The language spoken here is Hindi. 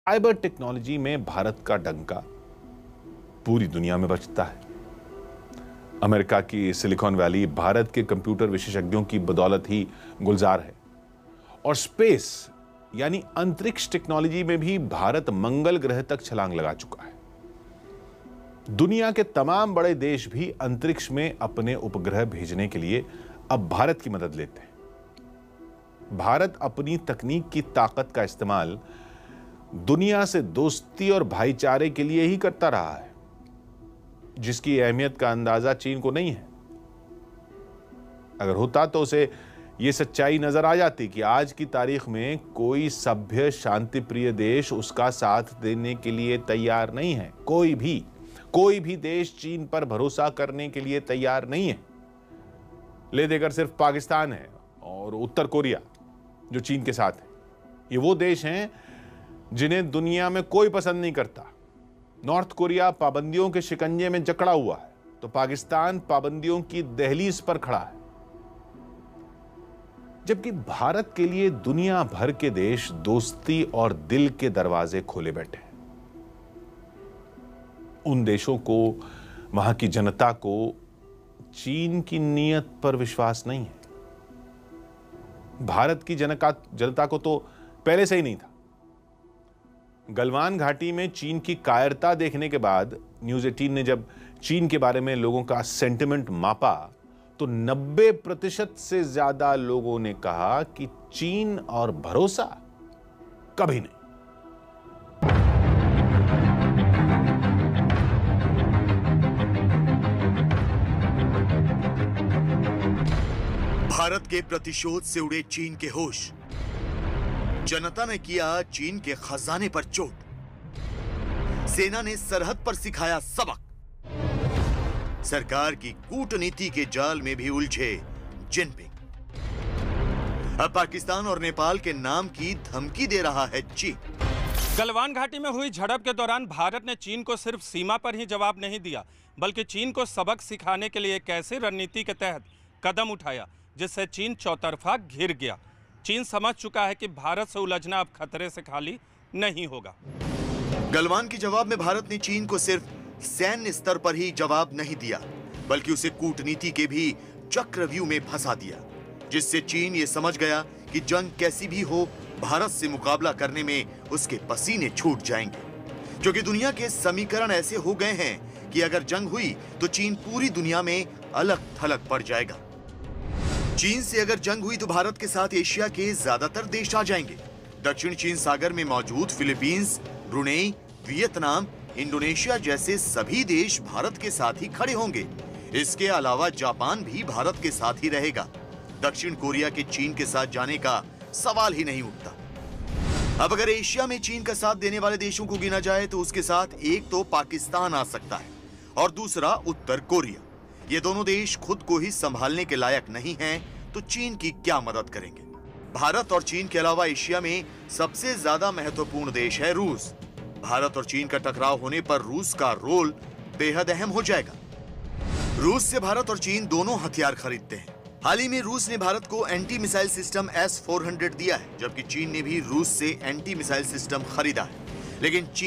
साइबर टेक्नोलॉजी में भारत का डंका पूरी दुनिया में बजता है। अमेरिका की सिलिकॉन वैली भारत के कंप्यूटर विशेषज्ञों की बदौलत ही गुलजार है और स्पेस यानी अंतरिक्ष टेक्नोलॉजी में भी भारत मंगल ग्रह तक छलांग लगा चुका है। दुनिया के तमाम बड़े देश भी अंतरिक्ष में अपने उपग्रह भेजने के लिए अब भारत की मदद लेते हैं। भारत अपनी तकनीक की ताकत का इस्तेमाल दुनिया से दोस्ती और भाईचारे के लिए ही करता रहा है, जिसकी अहमियत का अंदाजा चीन को नहीं है। अगर होता तो उसे यह सच्चाई नजर आ जाती कि आज की तारीख में कोई सभ्य शांतिप्रिय देश उसका साथ देने के लिए तैयार नहीं है। कोई भी देश चीन पर भरोसा करने के लिए तैयार नहीं है। ले देकर सिर्फ पाकिस्तान है और उत्तर कोरिया जो चीन के साथ है। ये वो देश हैं जिन्हें दुनिया में कोई पसंद नहीं करता। नॉर्थ कोरिया पाबंदियों के शिकंजे में जकड़ा हुआ है तो पाकिस्तान पाबंदियों की दहलीज पर खड़ा है। जबकि भारत के लिए दुनिया भर के देश दोस्ती और दिल के दरवाजे खोले बैठे हैं। उन देशों को, वहां की जनता को चीन की नीयत पर विश्वास नहीं है। भारत की जनता को तो पहले से ही नहीं था। गलवान घाटी में चीन की कायरता देखने के बाद न्यूज़ 18 ने जब चीन के बारे में लोगों का सेंटिमेंट मापा तो 90% से ज्यादा लोगों ने कहा कि चीन और भरोसा कभी नहीं। भारत के प्रतिशोध से उड़े चीन के होश। जनता ने किया चीन के खजाने पर चोट। सेना ने सरहद पर सिखाया सबक। सरकार की कूटनीति के जाल में भी उलझे जिनपिंग। अब पाकिस्तान और नेपाल के नाम की धमकी दे रहा है चीन। गलवान घाटी में हुई झड़प के दौरान भारत ने चीन को सिर्फ सीमा पर ही जवाब नहीं दिया, बल्कि चीन को सबक सिखाने के लिए एक ऐसी रणनीति के तहत कदम उठाया जिससे चीन चौतरफा घिर गया। चीन समझ चुका है कि भारत से उलझना अब खतरे से खाली नहीं होगा। गलवान के जवाब में भारत ने चीन को सिर्फ सैन्य स्तर पर ही जवाब नहीं दिया, बल्कि उसे कूटनीति के भी चक्रव्यूह में फंसा दिया, जिससे चीन ये समझ गया कि जंग कैसी भी हो, भारत से मुकाबला करने में उसके पसीने छूट जाएंगे। क्योंकि दुनिया के समीकरण ऐसे हो गए हैं कि अगर जंग हुई तो चीन पूरी दुनिया में अलग थलग पड़ जाएगा। चीन से अगर जंग हुई तो भारत के साथ एशिया के ज्यादातर देश आ जाएंगे। दक्षिण चीन सागर में मौजूद फिलीपींस, ब्रुनेई, वियतनाम, इंडोनेशिया जैसे सभी देश भारत के साथ ही खड़े होंगे। इसके अलावा जापान भी भारत के साथ ही रहेगा। दक्षिण कोरिया के चीन के साथ जाने का सवाल ही नहीं उठता। अब अगर एशिया में चीन का साथ देने वाले देशों को गिना जाए तो उसके साथ एक तो पाकिस्तान आ सकता है और दूसरा उत्तर कोरिया। ये दोनों देश खुद को ही संभालने के लायक नहीं हैं, तो चीन की क्या मदद करेंगे। भारत और चीन के अलावा एशिया में सबसे ज्यादा महत्वपूर्ण देश है रूस। भारत और चीन का टकराव होने पर रूस का रोल बेहद अहम हो जाएगा। रूस से भारत और चीन दोनों हथियार खरीदते हैं। हाल ही में रूस ने भारत को एंटी मिसाइल सिस्टम S-400 दिया है, जबकि चीन ने भी रूस से एंटी मिसाइल सिस्टम खरीदा है। लेकिन चीन